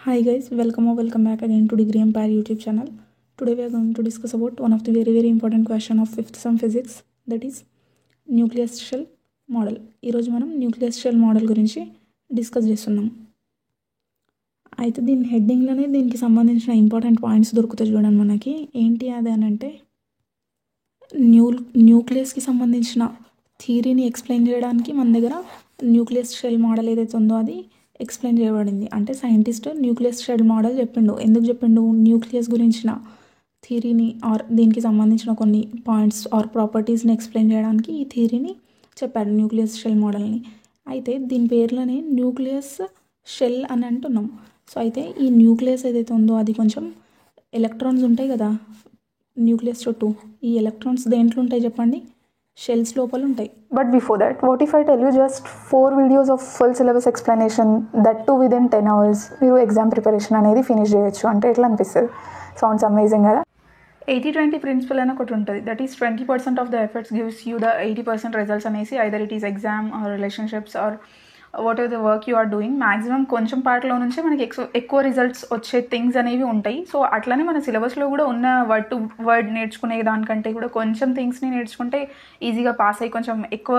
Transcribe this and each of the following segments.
Hi guys, welcome back again to Degree Empire YouTube channel. Today we are going to discuss about one of the very important question of 5th sem physics, that is nucleus shell model. ఈరోజు మనం nucleus shell model గురించి discuss చేస్తున్నాం. అయితే దీని హెడ్డింగ్లోనే దీనికి సంబంధించిన important points దొరుకుతాయి చూడండి మనకి. ఏంటి అది అని అంటే న్యూక్లియస్కి సంబంధించిన థియరీని ఎక్స్ప్లెయిన్ చేయడానికి మన దగ్గర న్యూక్లియస్ షెల్ మోడల్ ఏదైతే ఉందో అది ఎక్స్ప్లెయిన్ చేయబడింది. అంటే సైంటిస్ట్ న్యూక్లియస్ షెల్ మోడల్ చెప్పిండు. ఎందుకు చెప్పిండు? న్యూక్లియస్ గురించిన థియరీని ఆర్ దీనికి సంబంధించిన కొన్ని పాయింట్స్ ఆర్ ప్రాపర్టీస్ని ఎక్స్ప్లెయిన్ చేయడానికి ఈ థియరీని చెప్పాడు, న్యూక్లియస్ షెల్ మోడల్ని. అయితే దీని పేర్లోనే న్యూక్లియస్ షెల్ అని అంటున్నాం. సో అయితే ఈ న్యూక్లియస్ ఏదైతే ఉందో అది కొంచెం ఎలక్ట్రాన్స్ ఉంటాయి కదా న్యూక్లియస్ చుట్టూ. ఈ ఎలక్ట్రాన్స్ దేంట్లో ఉంటాయి చెప్పండి? షెల్స్ లోపల ఉంటాయి. But before that, what if I tell you just 4 videos of full syllabus explanation, that too within 10 hours, మీరు ఎగ్జామ్ ప్రిపరేషన్ అనేది ఫినిష్ చేయొచ్చు అంటే ఎట్లా అనిపిస్తుంది? సౌండ్స్ అమేజింగ్ కదా. 80-20 ప్రిన్సిపల్ అని ఒకటి ఉంటుంది. That is 20% of the efforts gives you the 80% results అనేసి. Either it is exam or relationships or whatever the work you are doing, maximum కొంచెం పార్ట్లో నుంచే మనకి ఎక్కువ రిజల్ట్స్ వచ్చే థింగ్స్ అనేవి ఉంటాయి. సో అట్లనే మన సిలబస్లో కూడా ఉన్న వర్డ్ టు వర్డ్ నేర్చుకునే దానికంటే కూడా కొంచెం థింగ్స్ని నేర్చుకుంటే ఈజీగా పాస్ అయ్యి కొంచెం ఎక్కువ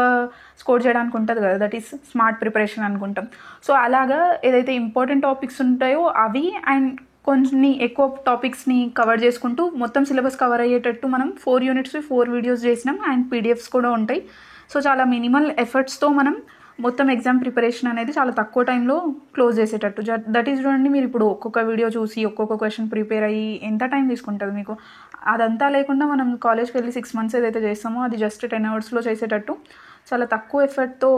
స్కోర్ చేయడానికి ఉంటుంది కదా. దట్ ఈస్ స్మార్ట్ ప్రిపరేషన్ అనుకుంటాం. సో అలాగా ఏదైతే ఇంపార్టెంట్ టాపిక్స్ ఉంటాయో అవి అండ్ కొన్ని ఎక్కువ టాపిక్స్ని కవర్ చేసుకుంటూ మొత్తం సిలబస్ కవర్ అయ్యేటట్టు మనం 4 యూనిట్స్ 4 వీడియోస్ చేసినాం అండ్ పీడిఎఫ్స్ కూడా ఉంటాయి. సో చాలా మినిమల్ ఎఫర్ట్స్తో మనం మొత్తం ఎగ్జామ్ ప్రిపరేషన్ అనేది చాలా తక్కువ టైంలో క్లోజ్ చేసేటట్టు. దట్ ఈస్ చూడండి, మీరు ఇప్పుడు ఒక్కొక్క వీడియో చూసి ఒక్కొక్క క్వశ్చన్ ప్రిపేర్ అయ్యి ఎంత టైం తీసుకుంటుంది మీకు. అదంతా లేకుండా మనం కాలేజ్కి వెళ్ళి 6 months ఏదైతే చేస్తామో అది జస్ట్ 10 hours చేసేటట్టు చాలా తక్కువ ఎఫర్ట్తో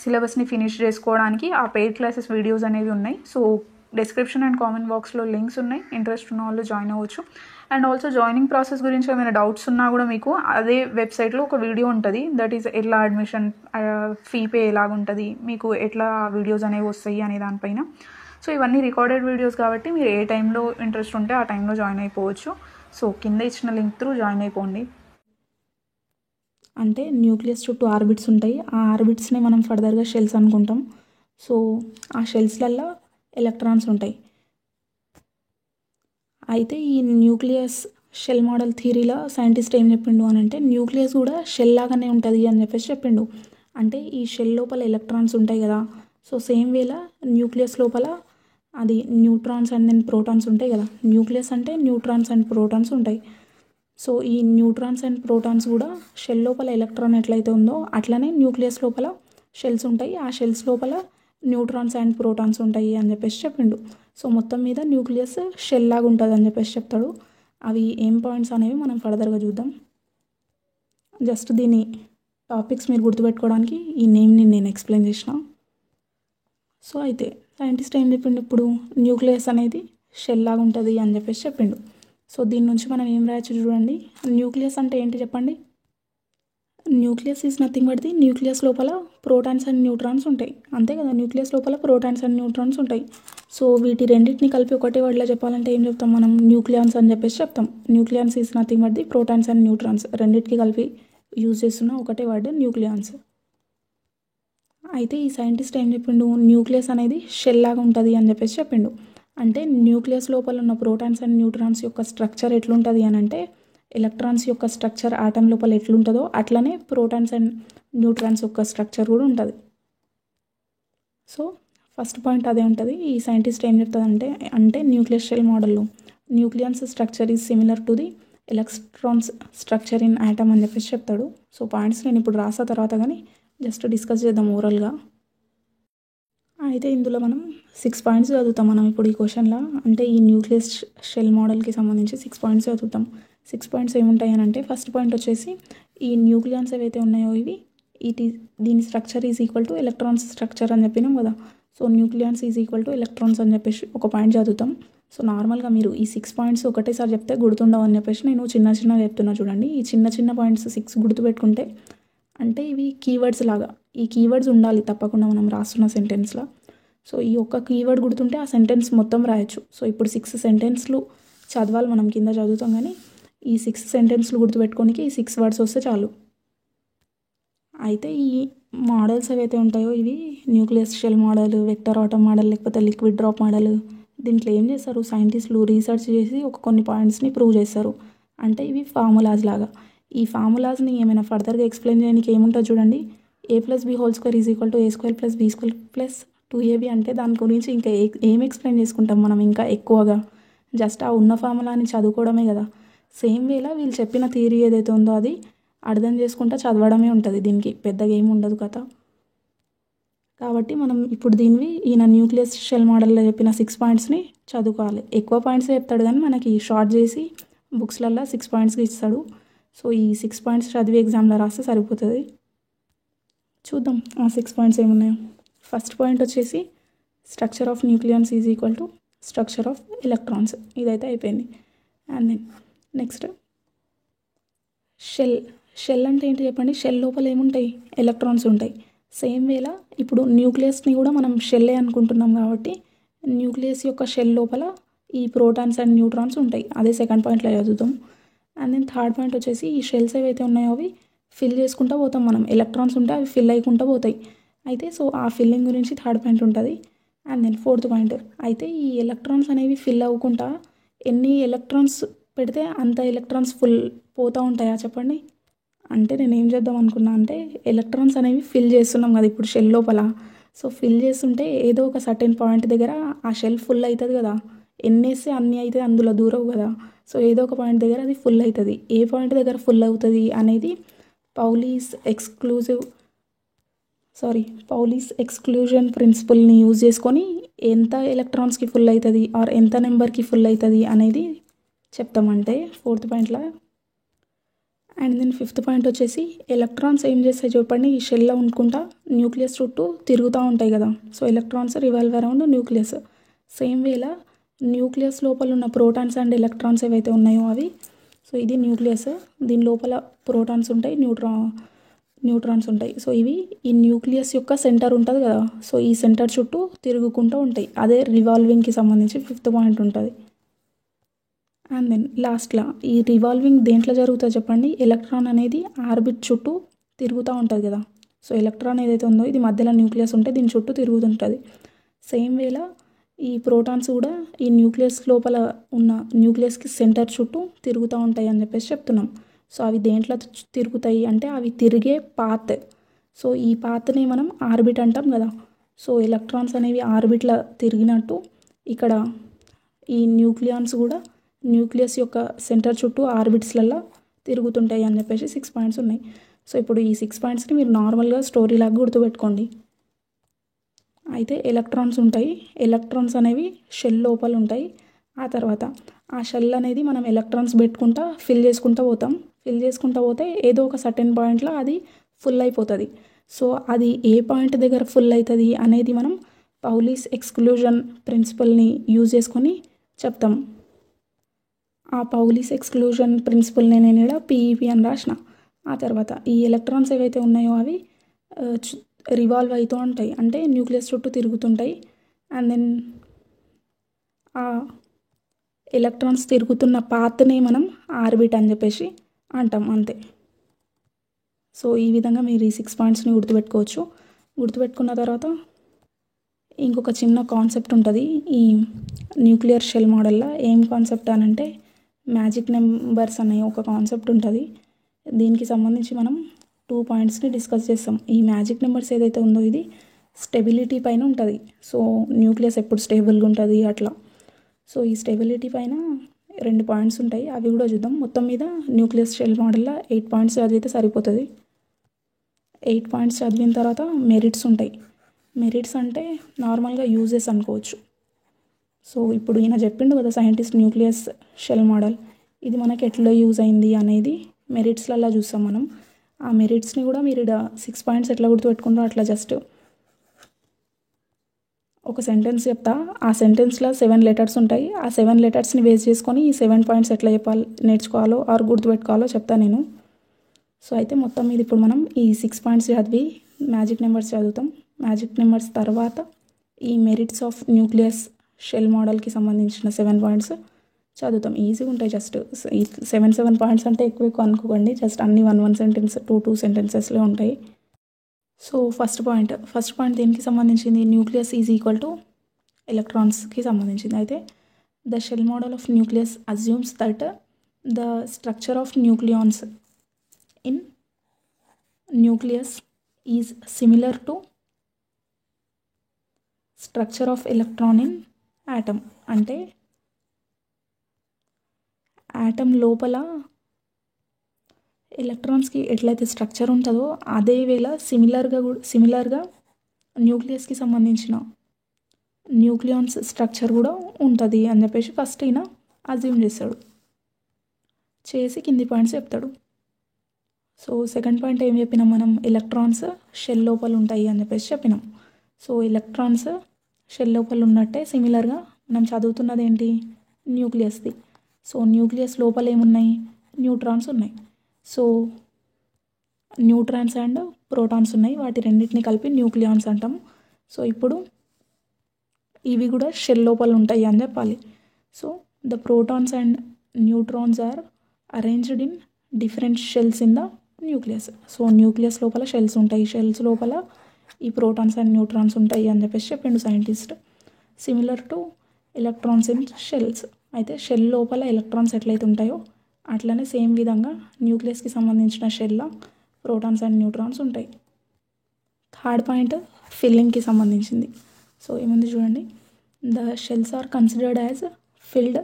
సిలబస్ని ఫినిష్ చేసుకోవడానికి ఆ పెయిడ్ క్లాసెస్ వీడియోస్ అనేవి ఉన్నాయి. సో డిస్క్రిప్షన్ అండ్ కామెంట్ బాక్స్లో లింక్స్ ఉన్నాయి. ఇంట్రెస్ట్ ఉన్న వాళ్ళు జాయిన్ అవ్వచ్చు. అండ్ ఆల్సో జాయినింగ్ ప్రాసెస్ గురించి ఏమైనా డౌట్స్ ఉన్నా కూడా మీకు అదే వెబ్సైట్లో ఒక వీడియో ఉంటుంది. దట్ ఈస్ ఎట్లా అడ్మిషన్ ఫీ పే ఎలాగుంటుంది, మీకు ఎట్లా వీడియోస్ అనేవి వస్తాయి అనే దానిపైన. సో ఇవన్నీ రికార్డెడ్ వీడియోస్ కాబట్టి మీరు ఏ టైంలో ఇంట్రెస్ట్ ఉంటే ఆ టైంలో జాయిన్ అయిపోవచ్చు. సో కింద ఇచ్చిన లింక్ త్రూ జాయిన్ అయిపోండి. అంటే న్యూక్లియస్ చుట్టూ ఆర్బిట్స్ ఉంటాయి. ఆ ఆర్బిట్స్ని మనం ఫర్దర్గా షెల్స్ అనుకుంటాం. సో ఆ షెల్స్లల్లో ఎలక్ట్రాన్స్ ఉంటాయి. అయితే ఈ న్యూక్లియస్ షెల్ మోడల్ థియరీలో సైంటిస్ట్ ఏం చెప్పిండు అని అంటే న్యూక్లియస్ కూడా షెల్ లాగానే ఉంటుంది అని చెప్పేసి చెప్పిండు. అంటే ఈ షెల్ లోపల ఎలక్ట్రాన్స్ ఉంటాయి కదా. సో సేమ్ వేలా న్యూక్లియస్ లోపల అది న్యూట్రాన్స్ అండ్ దెన్ ప్రోటాన్స్ ఉంటాయి కదా. న్యూక్లియస్ అంటే న్యూట్రాన్స్ అండ్ ప్రోటాన్స్ ఉంటాయి. సో ఈ న్యూట్రాన్స్ అండ్ ప్రోటాన్స్ కూడా షెల్ లోపల ఎలక్ట్రాన్ ఎట్లయితే ఉందో అట్లనే న్యూక్లియస్ లోపల షెల్స్ ఉంటాయి. ఆ షెల్స్ లోపల న్యూట్రాన్స్ అండ్ ప్రోటాన్స్ ఉంటాయి అని చెప్పేసి చెప్పిండు. సో మొత్తం మీద న్యూక్లియస్ షెల్ లాగా ఉంటుంది అని చెప్పేసి చెప్తాడు. అవి ఏం పాయింట్స్ అనేవి మనం ఫర్దర్గా చూద్దాం. జస్ట్ దీని టాపిక్స్ మీరు గుర్తుపెట్టుకోవడానికి ఈ నేమ్ని నేను ఎక్స్ప్లెయిన్ చేసిన. సో అయితే సైంటిస్ట్ ఏం చెప్పిండు, ఇప్పుడు న్యూక్లియస్ అనేది షెల్ లాగా ఉంటుంది అని చెప్పేసి చెప్పిండు. సో దీని నుంచి మనం ఏం రాయొచ్చు చూడండి. న్యూక్లియస్ అంటే ఏంటి చెప్పండి? Nucleus is nothing but the nucleus లోపల ప్రోటాన్స్ అండ్ న్యూట్రాన్స్ ఉంటాయి. అంతే కదా, న్యూక్లియస్ లోపల ప్రోటాన్స్ అండ్ న్యూట్రాన్స్ ఉంటాయి. సో వీటి రెండింటిని కలిపి ఒకటే వర్డ్లో చెప్పాలంటే ఏం చెప్తాం మనం? న్యూక్లియాన్స్ అని చెప్పేసి చెప్తాం. Nucleons is nothing but the protons and neutrons. రెండింటికి కలిపి యూజ్ చేస్తున్న ఒకటే వర్డ్ న్యూక్లియాన్స్. అయితే ఈ సైంటిస్ట్ ఏం చెప్పిండు, న్యూక్లియస్ అనేది షెల్ లాగా ఉంటుంది అని చెప్పేసి చెప్పిండు. అంటే న్యూక్లియస్ లోపల ఉన్న ప్రోటాన్స్ అండ్ న్యూట్రాన్స్ యొక్క స్ట్రక్చర్ ఎట్లుంటుంది అని అంటే ఎలక్ట్రాన్స్ యొక్క స్ట్రక్చర్ ఆటమ్ లోపల ఎట్లుంటుందో అట్లనే ప్రోటాన్స్ అండ్ న్యూట్రాన్స్ యొక్క స్ట్రక్చర్ కూడా ఉంటుంది. సో ఫస్ట్ పాయింట్ అదే ఉంటుంది. ఈ సైంటిస్ట్ ఏం చెప్తుందంటే అంటే న్యూక్లియస్ షెల్ మోడల్లో nucleons structure is similar to the electrons structure in atom అని చెప్పేసి చెప్తాడు. సో పాయింట్స్ నేను ఇప్పుడు రాసా తర్వాత కానీ జస్ట్ డిస్కస్ చేద్దాం ఓవరాల్గా. అయితే ఇందులో మనం 6 పాయింట్స్ చదువుతాం మనం ఇప్పుడు ఈ క్వశ్చన్లో. అంటే ఈ న్యూక్లియస్ షెల్ మోడల్కి సంబంధించి 6 పాయింట్స్ చదువుతాం. 6 పాయింట్స్ ఏముంటాయి అని అంటే ఫస్ట్ పాయింట్ వచ్చేసి ఈ న్యూక్లియాన్స్ ఏవైతే ఉన్నాయో దీని structure is equal to electrons structure అని చెప్పినాం కదా. So nucleons is equal to electrons అని చెప్పేసి ఒక పాయింట్ చదువుతాం. సో నార్మల్గా మీరు ఈ 6 పాయింట్స్ ఒకటేసారి చెప్తే గుర్తుండవు అని చెప్పేసి నేను చిన్నగా చెప్తున్నా చూడండి. ఈ చిన్న పాయింట్స్ 6 గుర్తుపెట్టుకుంటే అంటే ఇవి కీవర్డ్స్ లాగా. ఈ కీవర్డ్స్ ఉండాలి తప్పకుండా మనం రాస్తున్న సెంటెన్స్లో. సో ఈ ఒక్క కీవర్డ్ గుర్తుంటే ఆ సెంటెన్స్ మొత్తం రాయొచ్చు. సో ఇప్పుడు 6 సెంటెన్స్లు చదవాలి మనం, కింద చదువుతాం కానీ ఈ 6 సెంటెన్స్లు గుర్తుపెట్టుకోనికి ఈ 6 వర్డ్స్ వస్తే చాలు. అయితే ఈ మోడల్స్ ఏవైతే ఉంటాయో ఇవి nucleus shell model, vector atom model, లేకపోతే లిక్విడ్ డ్రాప్ మోడల్, దీంట్లో ఏం చేస్తారు, సైంటిస్టులు రీసెర్చ్ చేసి కొన్ని పాయింట్స్ని ప్రూవ్ చేస్తారు. అంటే ఇవి ఫార్ములాస్ లాగా. ఈ ఫార్ములాస్ని ఏమైనా ఫర్దర్గా ఎక్స్ప్లెయిన్ చేయడానికి ఏముంటుంది చూడండి, a+b² = a²+b² + 2ab. అంటే దాని గురించి ఇంకా ఏం ఎక్స్ప్లెయిన్ చేసుకుంటాం మనం ఇంకా ఎక్కువగా, జస్ట్ ఆ ఉన్న ఫార్ములాని చదువుకోవడమే కదా. సేమ్ వేలా వీళ్ళు చెప్పిన థియరీ ఏదైతే ఉందో అది అర్థం చేసుకుంటా చదవడమే ఉంటుంది, దీనికి పెద్దగా ఏమి ఉండదు కదా. కాబట్టి మనం ఇప్పుడు ఈయన న్యూక్లియస్ షెల్ మోడల్లో చెప్పిన 6 పాయింట్స్ని చదువుకోవాలి. ఎక్కువ పాయింట్స్ చెప్తాడు కానీ మనకి షార్ట్ చేసి బుక్స్లల్లో 6 పాయింట్స్కి ఇస్తాడు. సో ఈ 6 పాయింట్స్ చదివి ఎగ్జామ్లో రాస్తే సరిపోతుంది. చూద్దాం ఆ 6 పాయింట్స్ ఏమున్నాయో. ఫస్ట్ పాయింట్ వచ్చేసి structure of nucleons is equal to structure of electrons. ఇదైతే అయిపోయింది. అండ్ దెన్ నెక్స్ట్ షెల్ అంటే ఏంటి చెప్పండి. షెల్ లోపల ఏముంటాయి, ఎలక్ట్రాన్స్ ఉంటాయి. సేమ్ వేలా ఇప్పుడు న్యూక్లియస్ని కూడా మనం షెల్లే అనుకుంటున్నాం కాబట్టి న్యూక్లియస్ యొక్క షెల్ లోపల ఈ ప్రోటాన్స్ అండ్ న్యూట్రాన్స్ ఉంటాయి. అదే సెకండ్ పాయింట్లో చదువుతాం. అండ్ దెన్ థర్డ్ పాయింట్ వచ్చేసి ఈ షెల్స్ ఏవైతే ఉన్నాయో అవి ఫిల్ చేసుకుంటూ పోతాం మనం. ఎలక్ట్రాన్స్ ఉంటే అవి ఫిల్ అయ్యకుంటూ పోతాయి. అయితే సో ఆ ఫిల్లింగ్ గురించి థర్డ్ పాయింట్ ఉంటుంది. అండ్ దెన్ ఫోర్త్ పాయింట్ అయితే ఈ ఎలక్ట్రాన్స్ అనేవి ఫిల్ అవ్వకుండా ఎన్ని ఎలక్ట్రాన్స్ పెడితే అంత ఎలక్ట్రాన్స్ ఫుల్ పోతూ ఉంటాయా చెప్పండి. అంటే నేను ఏం చేద్దాం అనుకున్నా అంటే ఎలక్ట్రాన్స్ అనేవి ఫిల్ చేస్తున్నాం కదా ఇప్పుడు షెల్ లోపల. సో ఫిల్ చేస్తుంటే ఏదో ఒక సర్టెన్ పాయింట్ దగ్గర ఆ షెల్ ఫుల్ అవుతుంది కదా. ఎన్ని వేస్తే అన్నీ అయితే అందులో దూరవు కదా. సో ఏదో ఒక పాయింట్ దగ్గర అది ఫుల్ అవుతుంది. ఏ పాయింట్ దగ్గర ఫుల్ అవుతుంది అనేది పౌలీస్ ఎక్స్క్లూజన్ ప్రిన్సిపల్ని యూజ్ చేసుకొని ఎంత ఎలక్ట్రాన్స్కి ఫుల్ అవుతుంది ఆర్ ఎంత నెంబర్కి ఫుల్ అవుతుంది అనేది చెప్తామంటే ఫోర్త్ పాయింట్లో. అండ్ దెన్ ఫిఫ్త్ పాయింట్ వచ్చేసి ఎలక్ట్రాన్స్ ఏం చేస్తాయి చెప్పండి, ఈ షెల్లో ఉండుకుంటా న్యూక్లియస్ చుట్టూ తిరుగుతూ ఉంటాయి కదా. So electrons revolve around nucleus. Same వేలా న్యూక్లియస్ లోపల ఉన్న ప్రోటాన్స్ అండ్ ఎలక్ట్రాన్స్ ఏవైతే ఉన్నాయో అవి, సో ఇది న్యూక్లియస్, దీని లోపల ప్రోటాన్స్ ఉంటాయి, న్యూట్రాన్స్ ఉంటాయి. సో ఇవి ఈ న్యూక్లియస్ యొక్క సెంటర్ ఉంటుంది కదా. సో ఈ సెంటర్ చుట్టూ తిరుగుకుంటూ ఉంటాయి. అదే రివాల్వింగ్కి సంబంధించి ఫిఫ్త్ పాయింట్ ఉంటుంది. అండ్ దెన్ లాస్ట్లో ఈ రివాల్వింగ్ దేంట్లో జరుగుతుందో చెప్పండి. ఎలక్ట్రాన్ అనేది ఆర్బిట్ చుట్టూ తిరుగుతూ ఉంటుంది కదా. సో ఎలక్ట్రాన్ ఏదైతే ఉందో ఇది మధ్యలో న్యూక్లియస్ ఉంటే దీని చుట్టూ తిరుగుతుంటుంది. సేమ్ వేలా ఈ ప్రోటాన్స్ కూడా ఈ న్యూక్లియస్ లోపల ఉన్న న్యూక్లియస్కి సెంటర్ చుట్టూ తిరుగుతూ ఉంటాయి అని చెప్పేసి చెప్తున్నాం. సో అవి దేంట్లో తిరుగుతాయి అంటే అవి తిరిగే పాత్. సో ఈ పాత్ని మనం ఆర్బిట్ అంటాం కదా. సో ఎలక్ట్రాన్స్ అనేవి ఆర్బిట్లో తిరిగినట్టు ఇక్కడ ఈ న్యూక్లియాన్స్ కూడా న్యూక్లియస్ యొక్క సెంటర్ చుట్టూ ఆర్బిట్స్లలో తిరుగుతుంటాయి అని చెప్పేసి 6 పాయింట్స్ ఉన్నాయి. సో ఇప్పుడు ఈ 6 పాయింట్స్ని మీరు నార్మల్గా స్టోరీ లాగా గుర్తుపెట్టుకోండి. అయితే ఎలక్ట్రాన్స్ ఉంటాయి. ఎలక్ట్రాన్స్ అనేవి షెల్ లోపల ఉంటాయి. ఆ తర్వాత ఆ షెల్ అనేది మనం ఎలక్ట్రాన్స్ పెట్టుకుంటా ఫిల్ చేసుకుంటూ పోతాం. ఫిల్ చేసుకుంటూ పోతే ఏదో ఒక సర్టెన్ పాయింట్లో అది ఫుల్ అయిపోతుంది. సో అది ఏ పాయింట్ దగ్గర ఫుల్ అవుతుంది అనేది మనం పౌలీస్ ఎక్స్క్లూజన్ ప్రిన్సిపల్ని యూజ్ చేసుకొని చెప్తాం. ఆ పౌలీస్ ఎక్స్క్లూజన్ ప్రిన్సిపల్ని నేను ఇక్కడ PEP అని రాసిన. ఆ తర్వాత ఈ ఎలక్ట్రాన్స్ ఏవైతే ఉన్నాయో అవి రివాల్వ్ అవుతూ ఉంటాయి, అంటే న్యూక్లియస్ చుట్టూ తిరుగుతుంటాయి. అండ్ దెన్ ఆ ఎలక్ట్రాన్స్ తిరుగుతున్న పాత్ని మనం ఆర్బిట్ అని చెప్పేసి అంటాం అంతే. సో ఈ విధంగా మీరు ఈ 6 పాయింట్స్ని గుర్తుపెట్టుకోవచ్చు. గుర్తుపెట్టుకున్న తర్వాత ఇంకొక చిన్న కాన్సెప్ట్ ఉంటుంది ఈ న్యూక్లియర్ షెల్ మోడల్లో. ఏం కాన్సెప్ట్ అని అంటే మ్యాజిక్ నెంబర్స్ అనే ఒక కాన్సెప్ట్ ఉంటుంది. దీనికి సంబంధించి మనం 2 పాయింట్స్ని డిస్కస్ చేస్తాం. ఈ మ్యాజిక్ నెంబర్స్ ఏదైతే ఉందో ఇది స్టెబిలిటీ పైన ఉంటుంది. సో న్యూక్లియస్ ఎప్పుడు స్టేబుల్గా ఉంటుంది అట్లా. సో ఈ స్టెబిలిటీ పైన 2 పాయింట్స్ ఉంటాయి, అవి కూడా చూద్దాం. మొత్తం మీద న్యూక్లియస్ షెల్ మోడల్లో 8 పాయింట్స్ చదివితే సరిపోతుంది. 8 పాయింట్స్ చదివిన తర్వాత మెరిట్స్ ఉంటాయి. మెరిట్స్ అంటే నార్మల్గా యూజెస్ అనుకోవచ్చు. సో ఇప్పుడు ఈయన చెప్పిండు కదా సైంటిస్ట్ న్యూక్లియస్ షెల్ మోడల్, ఇది మనకి ఎట్లా యూజ్ అయింది అనేది మెరిట్స్లలో చూస్తాం మనం. ఆ మెరిట్స్ని కూడా మీరు ఇక్కడ 6 పాయింట్స్ ఎట్లా గుర్తుపెట్టుకుంటారో అట్లా జస్ట్ ఒక సెంటెన్స్ చెప్తా. ఆ సెంటెన్స్లో 7 లెటర్స్ ఉంటాయి. ఆ 7 లెటర్స్ని బేస్ చేసుకొని ఈ 7 పాయింట్స్ ఎట్లా నేర్చుకోవాలో ఆర్ గుర్తుపెట్టుకోవాలో చెప్తాను నేను. సో అయితే మొత్తం మీద ఇప్పుడు మనం ఈ 6 పాయింట్స్ చదివి మ్యాజిక్ నెంబర్స్ చదువుతాం. మ్యాజిక్ నెంబర్స్ తర్వాత ఈ మెరిట్స్ ఆఫ్ న్యూక్లియస్ షెల్ మోడల్కి సంబంధించిన 7 పాయింట్స్ చదువుతాం. ఈజీగా ఉంటాయి. జస్ట్ 7 పాయింట్స్ అంటే ఎక్కువ అనుకోకండి. జస్ట్ అన్ని 1 సెంటెన్స్ 2 సెంటెన్సెస్లో ఉంటాయి. సో ఫస్ట్ పాయింట్ దేనికి సంబంధించింది, న్యూక్లియస్ ఈజ్ ఈక్వల్ టు ఎలక్ట్రాన్స్కి సంబంధించింది. అయితే the shell model of nucleus assumes that the structure of nucleons in nucleus is similar to structure of electron in atom. అంటే యాటమ్ లోపల ఎలక్ట్రాన్స్కి ఎట్లయితే స్ట్రక్చర్ ఉంటుందో అదే వేళ సిమిలర్గా న్యూక్లియస్కి సంబంధించిన న్యూక్లియాన్స్ స్ట్రక్చర్ కూడా ఉంటుంది అని చెప్పేసి ఫస్ట్ ఈయన అజ్యూమ్ చేస్తాడు, చేసి కింది పాయింట్స్ చెప్తాడు. సో సెకండ్ పాయింట్ ఏం చెప్పినాం మనం, ఎలక్ట్రాన్స్ షెల్ లోపల ఉంటాయి అని చెప్పేసి చెప్పినాం. సో ఎలక్ట్రాన్స్ షెల్ లోపల ఉన్నట్టే సిమిలర్గా మనం చదువుతున్నది ఏంటి, న్యూక్లియస్ది. సో న్యూక్లియస్ లోపల ఏమున్నాయి, న్యూట్రాన్స్ ఉన్నాయి. సో న్యూట్రాన్స్ అండ్ ప్రోటాన్స్ ఉన్నాయి, వాటి రెండింటిని కలిపి న్యూక్లియాన్స్ అంటాం. సో ఇప్పుడు ఇవి కూడా షెల్ లోపల ఉంటాయి అని చెప్పాలి. So the protons and neutrons are arranged in different shells in the nucleus. So nucleus లోపల షెల్స్ ఉంటాయి, షెల్స్ లోపల ఈ ప్రోటాన్స్ అండ్ న్యూట్రాన్స్ ఉంటాయి అని చెప్పేసి చెప్పిండు scientist. Similar to electrons in shells. అయితే షెల్ లోపల ఎలక్ట్రాన్స్ ఎట్లయితే ఉంటాయో అట్లనే సేమ్ విధంగా న్యూక్లియస్కి సంబంధించిన షెల్లో ప్రోటాన్స్ అండ్ న్యూట్రాన్స్ ఉంటాయి. థర్డ్ పాయింట్ ఫిల్లింగ్కి సంబంధించింది. సో ఏముంది చూడండి, the shells are considered as filled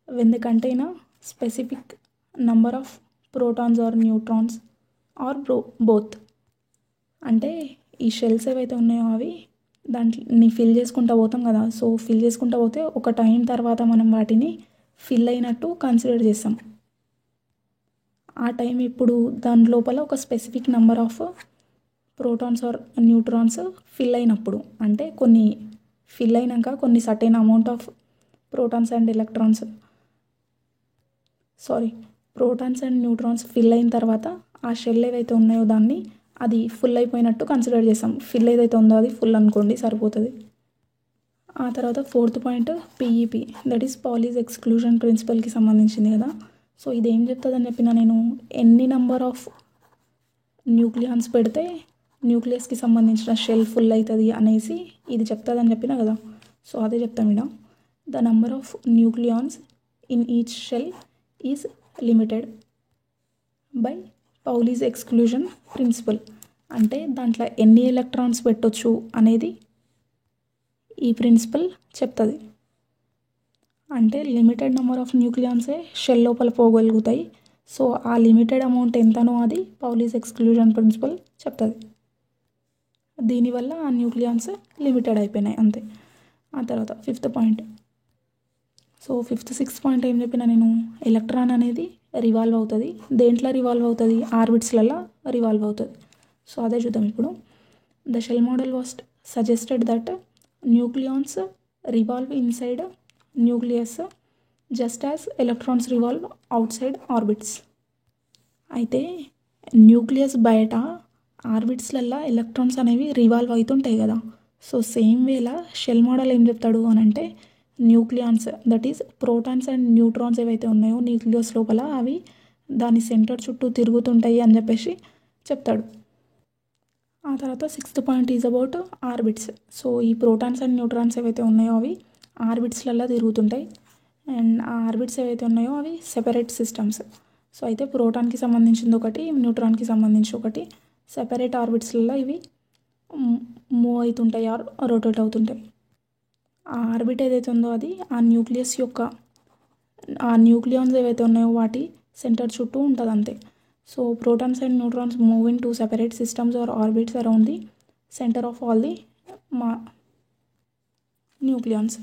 when they contain a specific number of protons or neutrons or both. అంటే ఈ షెల్స్ ఏవైతే ఉన్నాయో అవి దాంట్లో ఫిల్ చేసుకుంటూ పోతాం కదా. సో ఫిల్ చేసుకుంటూ పోతే ఒక టైం తర్వాత మనం వాటిని ఫిల్ అయినట్టు కన్సిడర్ చేస్తాం. ఆ టైం ఇప్పుడు దాని లోపల ఒక specific number of protons or neutrons fill అయినప్పుడు, అంటే కొన్ని ఫిల్ అయినాక కొన్ని certain amount of protons and neutrons fill అయిన తర్వాత ఆ షెల్ ఏవైతే ఉన్నాయో దాన్ని అది ఫుల్ అయిపోయినట్టు కన్సిడర్ చేస్తాం. ఫిల్ ఏదైతే ఉందో అది ఫుల్ అనుకోండి సరిపోతుంది. ఆ తర్వాత fourth point PEP, that is Pauli's exclusion ప్రిన్సిపల్కి సంబంధించింది కదా. సో ఇది ఏం చెప్తుందని చెప్పిన నేను, ఎన్ని నెంబర్ ఆఫ్ న్యూక్లియాన్స్ పెడితే న్యూక్లియస్కి సంబంధించిన షెల్ ఫుల్ అవుతుంది అనేసి ఇది చెప్తుందని చెప్పిన కదా. సో అదే చెప్తాం ఇక్కడ, the number of nucleons in each shell is limited by Pauli's exclusion principle. అంటే దాంట్లో ఎన్ని ఎలక్ట్రాన్స్ పెట్టొచ్చు అనేది ఈ ప్రిన్సిపల్ చెప్తుంది. అంటే లిమిటెడ్ నెంబర్ ఆఫ్ న్యూక్లియాన్సే షెల్ లోపల పోగలుగుతాయి. సో ఆ లిమిటెడ్ అమౌంట్ ఎంతనో అది పౌలీస్ ఎక్స్క్లూజన్ ప్రిన్సిపల్ చెప్తుంది. దీనివల్ల ఆ న్యూక్లియాన్స్ లిమిటెడ్ అయిపోయినాయి అంతే. ఆ తర్వాత fifth point. So fifth sixth point ఏం చెప్పినా నేను, ఎలక్ట్రాన్ అనేది రివాల్వ్ అవుతుంది. దేంట్లో రివాల్వ్ అవుతుంది, ఆర్బిట్స్లలో రివాల్వ్ అవుతుంది. సో అదే చూద్దాం ఇప్పుడు. The shell model was suggested that nucleons revolve inside nucleus just as electrons revolve outside orbits. అయితే న్యూక్లియస్ బయట ఆర్బిట్స్లల్లో ఎలక్ట్రాన్స్ అనేవి రివాల్వ్ అవుతుంటాయి కదా. సో సేమ్ వేలా షెల్ మోడల్ ఏం చెప్తాడు అని అంటే, nucleons that is protons and neutrons ఏవైతే ఉన్నాయో న్యూక్లియస్ లోపల అవి దాని సెంటర్ చుట్టూ తిరుగుతుంటాయి అని చెప్పేసి చెప్తాడు. ఆ తర్వాత sixth point is about orbits. So ఈ ప్రోటాన్స్ అండ్ న్యూట్రాన్స్ ఏవైతే ఉన్నాయో అవి ఆర్బిట్స్లలో తిరుగుతుంటాయి. అండ్ ఆ ఆర్బిట్స్ ఏవైతే ఉన్నాయో అవి సెపరేట్ సిస్టమ్స్. సో అయితే ప్రోటాన్కి సంబంధించింది ఒకటి, న్యూట్రాన్కి సంబంధించి ఒకటి, సెపరేట్ ఆర్బిట్స్లలో ఇవి మూవ్ అవుతుంటాయి ఆర్ రొటేట్ అవుతుంటాయి. ఆ ఆర్బిట్ ఏదైతే ఉందో అది ఆ న్యూక్లియస్ యొక్క ఆ న్యూక్లియాన్స్ ఏవైతే ఉన్నాయో వాటి సెంటర్ చుట్టూ ఉంటుంది అంతే. So protons and neutrons move in two separate systems or orbits around the centre of all the nucleons.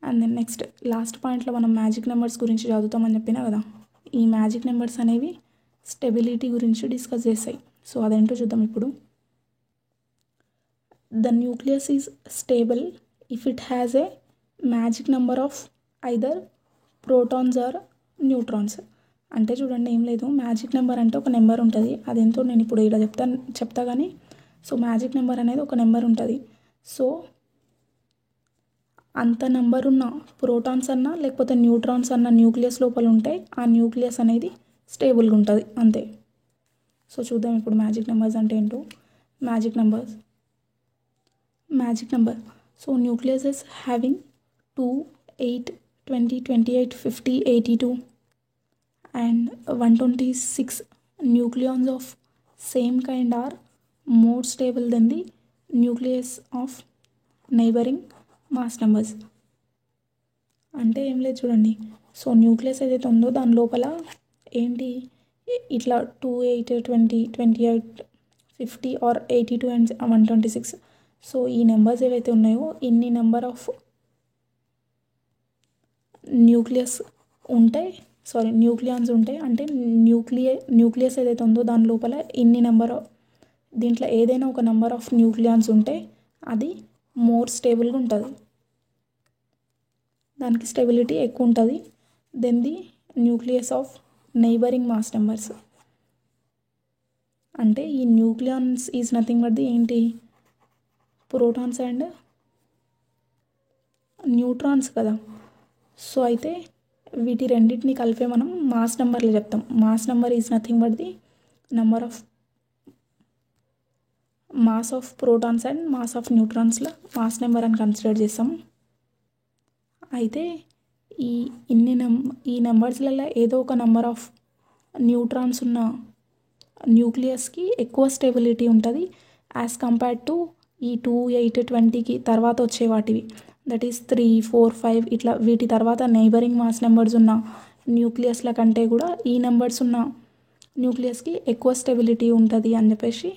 And then next last పాయింట్లో మనం మ్యాజిక్ నెంబర్స్ గురించి చదువుతామని చెప్పినా కదా. ఈ మ్యాజిక్ నెంబర్స్ అనేవి స్టెబిలిటీ గురించి డిస్కస్ చేస్తాయి. సో అదేంటో చూద్దాం ఇప్పుడు. The nucleus is stable if it has a magic number of either protons or neutrons. అంటే చూడండి ఏం లేదు, మ్యాజిక్ నెంబర్ అంటే ఒక నెంబర్ ఉంటుంది, అదేంటో నేను ఇప్పుడు ఇలా చెప్తా కానీ. సో మ్యాజిక్ నెంబర్ అనేది ఒక నెంబర్ ఉంటుంది. సో అంత నెంబర్ ఉన్న ప్రోటాన్స్ అన్నా లేకపోతే న్యూట్రాన్స్ అన్న న్యూక్లియస్ లోపల ఉంటే ఆ న్యూక్లియస్ అనేది స్టేబుల్గా ఉంటుంది అంతే. సో చూద్దాం ఇప్పుడు మ్యాజిక్ నెంబర్స్ అంటే ఏంటో. Magic number. So nucleus is having 2, 8, 20, 28, 50, 82 and 126 nucleons of same kind are more stable than the nucleus of neighboring mass numbers. అంటే ఏం లేదు చూడండి. సో న్యూక్లియస్ ఏదైతే ఉందో దాని లోపల ఏంటి ఇట్లా 2, 8, 20, 28, 50 ఆర్ 82 అండ్ 126. సో ఈ నెంబర్స్ ఏవైతే ఉన్నాయో ఇన్ని నెంబర్ ఆఫ్ న్యూక్లియస్ న్యూక్లియాన్స్ ఉంటాయి. అంటే న్యూక్లియస్ ఏదైతే ఉందో దాని లోపల ఇన్ని నెంబర్ దీంట్లో ఏదైనా ఒక నెంబర్ ఆఫ్ న్యూక్లియాన్స్ ఉంటే అది మోర్ స్టేబుల్గా ఉంటుంది, దానికి స్టెబిలిటీ ఎక్కువ ఉంటుంది then the nucleus of neighbouring mass numbers. అంటే ఈ nucleons is nothing but the ఏంటి ప్రోటాన్స్ అండ్ న్యూట్రాన్స్ కదా. సో అయితే వీటి రెండింటిని కలిపే మనం మాస్ నెంబర్లు చెప్తాం. Mass number is nothing but the number of mass of protons and mass of న్యూట్రాన్స్లో మాస్ నెంబర్ అని కన్సిడర్ చేస్తాం. అయితే ఈ నెంబర్స్లలో ఏదో ఒక నెంబర్ ఆఫ్ న్యూట్రాన్స్ ఉన్న న్యూక్లియస్కి ఎక్కువ స్టెబిలిటీ ఉంటుంది యాజ్ కంపేర్డ్ టు ఈ 2, 8, 20కి తర్వాత వచ్చే వాటివి, దట్ ఈస్ 3, 4, 5 ఇట్లా వీటి తర్వాత నైబరింగ్ మాస్ నెంబర్స్ ఉన్న న్యూక్లియస్ల కంటే కూడా ఈ నెంబర్స్ ఉన్న న్యూక్లియస్కి ఎక్కువ స్టెబిలిటీ ఉంటుంది అని చెప్పేసి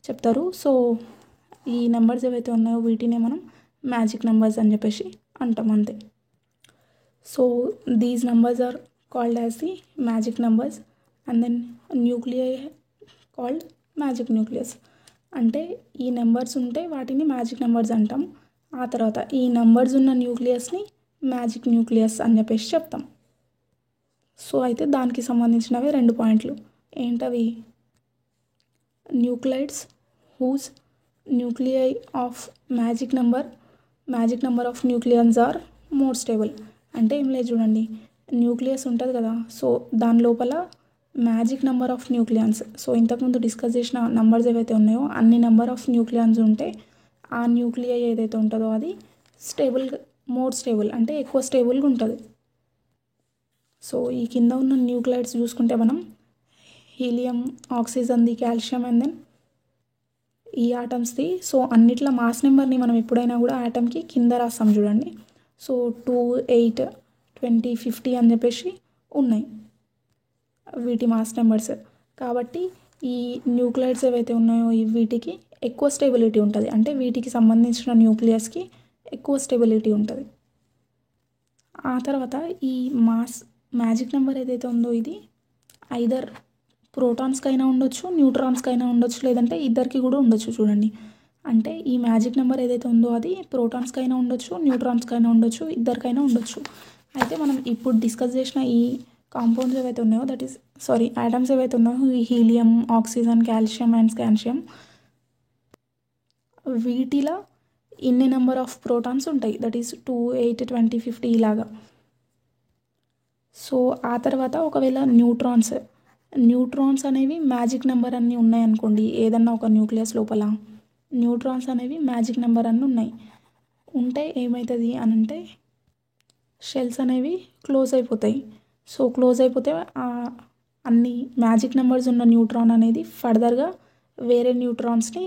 చెప్తారు. సో ఈ నెంబర్స్ ఏవైతే ఉన్నాయో వీటినే మనం మ్యాజిక్ నెంబర్స్ అని చెప్పేసి అంటాం అంతే. So these numbers are called as the magic numbers and then nuclei called magic nucleus. అంటే ఈ నెంబర్స్ ఉంటే వాటిని మ్యాజిక్ నెంబర్స్ అంటాం. ఆ తర్వాత ఈ నెంబర్స్ ఉన్న న్యూక్లియస్ని మ్యాజిక్ న్యూక్లియస్ అని చెప్పేసి చెప్తాం. సో అయితే దానికి సంబంధించినవి 2 పాయింట్లు ఏంటవి, nuclides whose nuclei of magic number of nucleons are more stable. అంటే ఏం లేదు చూడండి, న్యూక్లియస్ ఉంటుంది కదా, సో దాని లోపల magic number of nucleons, so ఇంతకుముందు డిస్కస్ చేసిన నెంబర్స్ ఏవైతే ఉన్నాయో అన్ని నెంబర్ ఆఫ్ న్యూక్లియన్స్ ఉంటే ఆ న్యూక్లియై ఏదైతే ఉంటుందో అది మోర్ స్టేబుల్ అంటే ఎక్కువ స్టేబుల్గా ఉంటుంది. సో ఈ కింద ఉన్న న్యూక్లైడ్స్ చూసుకుంటే మనం హీలియం, ఆక్సిజన్ది, కాల్షియం అండ్ దెన్ ఈ ఆటమ్స్ది. సో అన్నిట్లో మాస్ నెంబర్ని మనం ఎప్పుడైనా కూడా ఆటమ్కి కింద రాస్తాం చూడండి. సో 2, 8, 20, 50 అని చెప్పేసి ఉన్నాయి వీటి మాస్ నెంబర్స్. కాబట్టి ఈ న్యూక్లైడ్స్ ఏవైతే ఉన్నాయో వీటికి ఎక్కువ స్టెబిలిటీ ఉంటుంది, అంటే వీటికి సంబంధించిన న్యూక్లియస్కి ఎక్కువ స్టెబిలిటీ ఉంటుంది. ఆ తర్వాత ఈ మ్యాజిక్ నెంబర్ ఏదైతే ఉందో ఇది ఐదర్ ప్రోటాన్స్కైనా ఉండొచ్చు, న్యూట్రాన్స్కైనా ఉండొచ్చు, లేదంటే ఇద్దరికి కూడా ఉండొచ్చు చూడండి. అంటే ఈ మ్యాజిక్ నెంబర్ ఏదైతే ఉందో అది ప్రోటాన్స్కైనా ఉండొచ్చు, న్యూట్రాన్స్కైనా ఉండొచ్చు, ఇద్దరికైనా ఉండొచ్చు. అయితే మనం ఇప్పుడు డిస్కస్ చేసిన ఈ కాంపౌండ్స్ ఏవైతే ఉన్నాయో ఆటమ్స్ ఏవైతే ఉన్నాయో ఈ హీలియం, ఆక్సిజన్, కాల్షియం అండ్ స్కాన్షియం వీటిలో ఇన్ని నెంబర్ ఆఫ్ ప్రోటాన్స్ ఉంటాయి, దట్ ఈస్ 2, 8, 20, 50 ఇలాగా. సో ఆ తర్వాత ఒకవేళ న్యూట్రాన్స్ అనేవి మ్యాజిక్ నెంబర్ అన్నీ ఉన్నాయనుకోండి, ఏదన్నా ఒక న్యూక్లియస్ లోపల న్యూట్రాన్స్ అనేవి మ్యాజిక్ నెంబర్ అన్నీ ఉంటే ఏమవుతుంది అని అంటే షెల్స్ అనేవి క్లోజ్ అయిపోతాయి. సో క్లోజ్ అయిపోతే అన్ని మ్యాజిక్ నెంబర్స్ ఉన్న న్యూట్రాన్ అనేది ఫర్దర్గా వేరే న్యూట్రాన్స్ని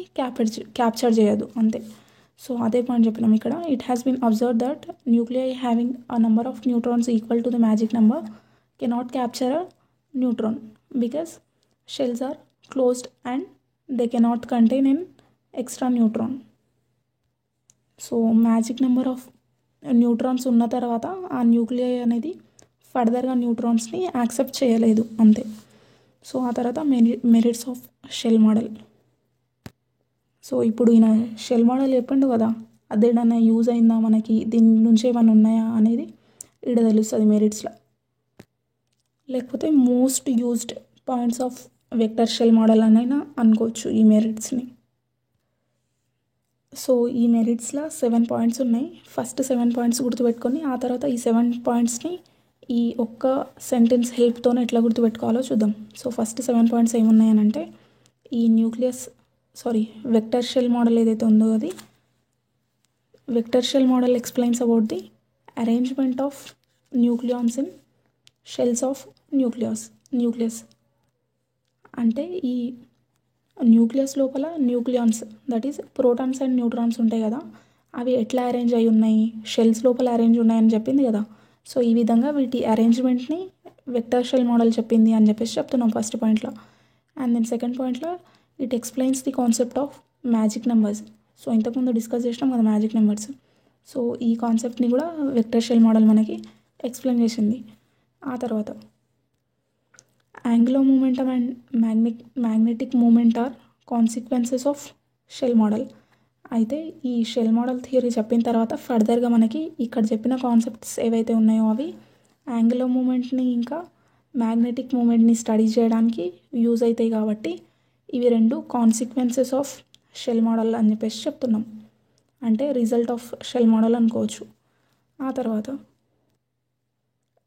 క్యాప్చర్ చేయదు అంతే. సో అదే పాయింట్ చెప్పినాం ఇక్కడ. It has been observe that nuclei having a number of neutrons equal to the magic number cannot capture a neutron because shells are closed and they cannot contain an extra neutron. So magic number of neutrons ఉన్న తర్వాత ఆ nuclei అనేది ఫర్దర్గా న్యూట్రాన్స్ని accept చేయలేదు అంతే. So ఆ తర్వాత merits of shell model. So ఇప్పుడు ఈయన షెల్ మోడల్ చెప్పిండు కదా, అదేడన్నా యూజ్ అయిందా మనకి, దీని నుంచి ఏమైనా ఉన్నాయా అనేది ఇక్కడ తెలుస్తుంది మెరిట్స్లో. లేకపోతే most used points of vector shell model అనైనా అనుకోవచ్చు ఈ మెరిట్స్ని. సో ఈ మెరిట్స్లో 7 పాయింట్స్ ఉన్నాయి. ఫస్ట్ 7 పాయింట్స్ గుర్తుపెట్టుకొని ఆ తర్వాత ఈ 7 పాయింట్స్ని ఈ ఒక్క సెంటెన్స్ హెల్ప్తోనే ఎట్లా గుర్తుపెట్టుకోవాలో చూద్దాం. సో ఫస్ట్ 7 పాయింట్స్ ఏమున్నాయనంటే ఈ వెక్టర్ షెల్ మోడల్ ఏదైతే ఉందో అది vector shell model explains about the arrangement of nucleons in shells of nucleus అంటే ఈ న్యూక్లియస్ లోపల nucleons that is protons and neutrons ఉంటాయి కదా, అవి ఎట్లా అరేంజ్ అయి ఉన్నాయి, షెల్స్ లోపల అరేంజ్ ఉన్నాయని చెప్పింది కదా. సో ఈ విధంగా వీటి అరేంజ్మెంట్ని వెక్టర్ షెల్ మోడల్ చెప్పింది అని చెప్పేసి చెప్తున్నాం ఫస్ట్ పాయింట్లో. అండ్ దెన్ సెకండ్ పాయింట్లో it explains the concept of magic numbers. So ఇంతకుముందు డిస్కస్ చేసినాం కదా మ్యాజిక్ నెంబర్స్. సో ఈ కాన్సెప్ట్ని కూడా వెక్టర్ షెల్ మోడల్ మనకి ఎక్స్ప్లెయిన్ చేసింది. ఆ తర్వాత angular momentum and magnetic moment are consequences of shell model. అయితే ఈ షెల్ మోడల్ థియరీ చెప్పిన తర్వాత ఫర్దర్గా మనకి ఇక్కడ చెప్పిన కాన్సెప్ట్స్ ఏవైతే ఉన్నాయో అవి యాంగులర్ మూమెంట్ని ఇంకా మ్యాగ్నెటిక్ మూమెంట్ని స్టడీ చేయడానికి యూజ్ అవుతాయి కాబట్టి ఇవి రెండు కాన్సిక్వెన్సెస్ ఆఫ్ షెల్ మోడల్ అని చెప్పేసి చెప్తున్నాం, అంటే రిజల్ట్ ఆఫ్ షెల్ మోడల్ అనుకోవచ్చు. ఆ తర్వాత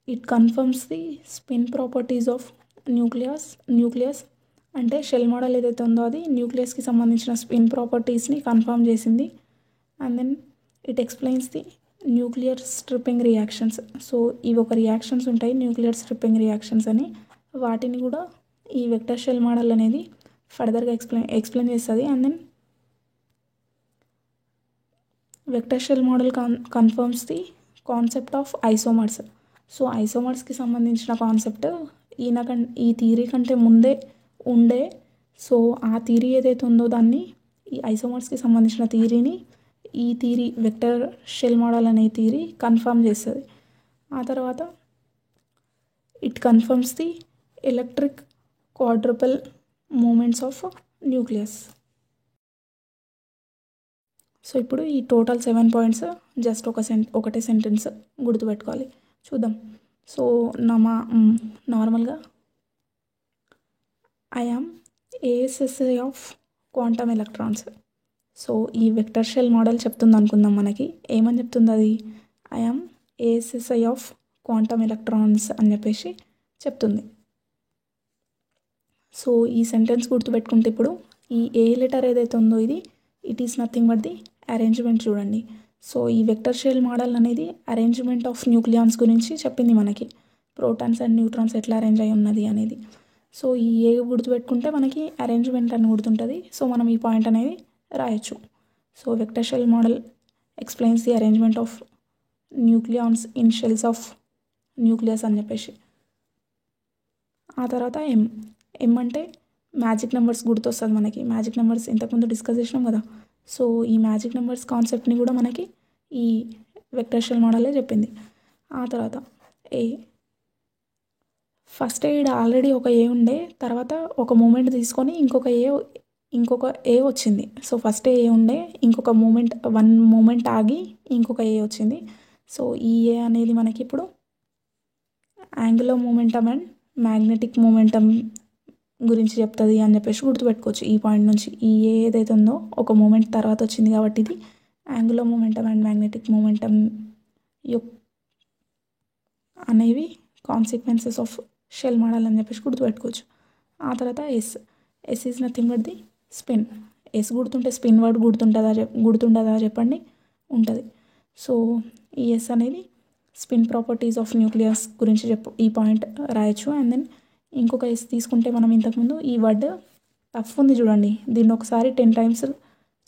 it confirms the spin properties of nucleus అంటే షెల్ మోడల్ ఏదైతే ఉందో అది న్యూక్లియస్కి సంబంధించిన స్పిన్ ప్రాపర్టీస్ని కన్ఫర్మ్ చేసింది. And then it explains the nuclear stripping reactions. So ఇవి ఒక రియాక్షన్స్ ఉంటాయి న్యూక్లియర్ స్ట్రిప్పింగ్ రియాక్షన్స్ అని, వాటిని కూడా ఈ వెక్టర్ షెల్ మోడల్ అనేది ఫర్దర్గా ఎక్స్ప్లెయిన్ చేస్తుంది. And then vector shell model confirms the concept of isomers. So ఐసోమర్స్కి సంబంధించిన కాన్సెప్ట్ ఈ థియరీ కంటే ముందే ఉండే. సో ఆ థియరీ ఏదైతే ఉందో దాన్ని ఈ ఐసోమర్స్కి సంబంధించిన థియరీని ఈ థియరీ వెక్టర్ షెల్ మోడల్ అనే థియరీ కన్ఫర్మ్ చేస్తుంది. ఆ తర్వాత it confirms the electric quadrupole moments of nucleus. So ఇప్పుడు ఈ టోటల్ 7 పాయింట్స్ జస్ట్ ఒకటే సెంటెన్స్ గుర్తుపెట్టుకోవాలి. చూద్దాం. సో నార్మల్గా I am ASSI of quantum electrons. So ఈ వెక్టర్ షెల్ మోడల్ చెప్తుంది అనుకుందాం, మనకి ఏమని చెప్తుంది అది, I am ASSI of quantum electrons అని చెప్పేసి చెప్తుంది. సో ఈ సెంటెన్స్ గుర్తుపెట్టుకుంటే ఇప్పుడు ఈ ఏ లెటర్ ఏదైతే ఉందో ఇది it is nothing but the arrangement. చూడండి, సో ఈ వెక్టర్ షెల్ మోడల్ అనేది అరేంజ్మెంట్ ఆఫ్ న్యూక్లియాన్స్ గురించి చెప్పింది మనకి, ప్రోటాన్స్ అండ్ న్యూట్రాన్స్ ఎట్లా అరేంజ్ అయి ఉన్నది అనేది. సో ఈ ఏ గుర్తుపెట్టుకుంటే మనకి అరేంజ్మెంట్ అని గుర్తుంటుంది. సో మనం ఈ పాయింట్ అనేది రాయొచ్చు. So vector shell model explains the arrangement of nucleons in shells of nucleus అని చెప్పేసి. ఆ తర్వాత ఎం అంటే మ్యాజిక్ నెంబర్స్ గుర్తొస్తుంది మనకి. మ్యాజిక్ నెంబర్స్ ఇంతకుముందు డిస్కస్ చేసినాం కదా. సో ఈ మ్యాజిక్ నెంబర్స్ కాన్సెప్ట్ని కూడా మనకి ఈ వెక్టర్ షెల్ మోడలే చెప్పింది. ఆ తర్వాత ఫస్ట్ ఈడ ఆల్రెడీ ఒక ఏ ఉండే, తర్వాత ఒక మూమెంట్ తీసుకొని ఇంకొక ఏ వచ్చింది. సో ఫస్ట్ ఏ ఉండే, ఇంకొక వన్ మూమెంట్ ఆగి ఇంకొక ఏ వచ్చింది. సో ఈ ఏ అనేది మనకి ఇప్పుడు angular momentum and magnetic momentum గురించి చెప్తుంది అని చెప్పేసి గుర్తుపెట్టుకోవచ్చు ఈ పాయింట్ నుంచి. ఈ ఏ ఏదైతే ఉందో ఒక మూమెంట్ తర్వాత వచ్చింది కాబట్టి ఇది angular momentum and magnetic momentum అనేవి కాన్సిక్వెన్సెస్ ఆఫ్ షెల్ మోడల్ అని చెప్పేసి గుర్తుపెట్టుకోవచ్చు. ఆ తర్వాత S is nothing but the spin. S గుర్తుంటే స్పిన్ వర్డ్ గుర్తుండదా చెప్పండి, ఉంటుంది. సో ఈ ఎస్ అనేది స్పిన్ ప్రాపర్టీస్ ఆఫ్ న్యూక్లియస్ గురించి ఈ పాయింట్ రాయొచ్చు. అండ్ దెన్ ఇంకొక ఎస్ తీసుకుంటే మనం ఇంతకుముందు ఈ వర్డ్ టఫ్ ఉంది చూడండి, దీన్ని ఒకసారి 10 times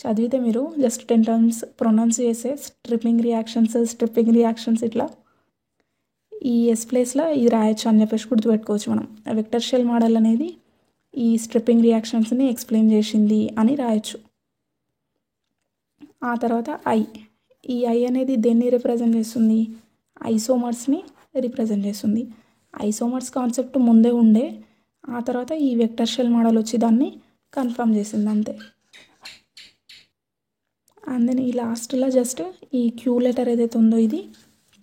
చదివితే మీరు జస్ట్ 10 times ప్రొనౌన్స్ చేసే స్ట్రిప్పింగ్ రియాక్షన్స్ ఇట్లా ఈ ఎస్ ప్లేస్లో ఇది రాయొచ్చు అని చెప్పేసి గుర్తుపెట్టుకోవచ్చు మనం. వెక్టర్ షెల్ మోడల్ అనేది ఈ స్ట్రిప్పింగ్ రియాక్షన్స్ని ఎక్స్ప్లెయిన్ చేసింది అని రాయొచ్చు. ఆ తర్వాత ఈ ఐ అనేది దేన్ని రిప్రజెంట్ చేస్తుంది, ఐసోమర్స్ని రిప్రజెంట్ చేస్తుంది. ఐసోమర్స్ కాన్సెప్ట్ ముందే ఉండే, ఆ తర్వాత ఈ వెక్టర్ షెల్ మోడల్ వచ్చి దాన్ని కన్ఫర్మ్ చేసింది అంతే. అండ్ దెన్ ఈ లాస్ట్లో జస్ట్ ఈ క్యూ లెటర్ ఏదైతే ఉందో ఇది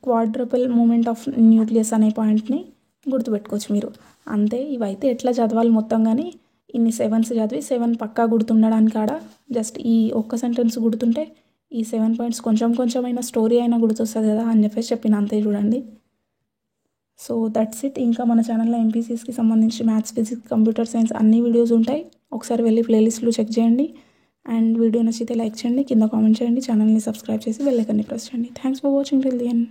క్వాడ్రపల్ మూమెంట్ ఆఫ్ న్యూక్లియస్ అనే పాయింట్ని గుర్తుపెట్టుకోవచ్చు మీరు. అంతే, ఇవైతే ఎట్లా చదవాలి మొత్తం, కానీ ఇన్ని 7s చదివి 7 పక్కా గుర్తుండడానికి ఆడ జస్ట్ ఈ ఒక్క సెంటెన్స్ గుర్తుంటే ఈ 7 points కొంచెమైనా స్టోరీ అయినా గుర్తొస్తుంది కదా అని చెప్పేసి చెప్పిన అంతే. చూడండి, సో దట్స్ ఇట్. ఇంకా మన ఛానల్లో ఎంపీసీస్కి సంబంధించి మ్యాథ్స్, ఫిజిక్స్, కంప్యూటర్ సైన్స్ అన్ని వీడియోస్ ఉంటాయి. ఒకసారి వెళ్ళి ప్లేలిస్ట్లో చెక్ చేయండి. అండ్ వీడియో నచ్చితే లైక్ చేయండి, కింద కామెంట్ చేయండి, ఛానల్ని సబ్స్క్రైబ్ చేసి బెల్ ఐకాన్ని ప్రెస్ చేయండి. Thanks for watching till the end.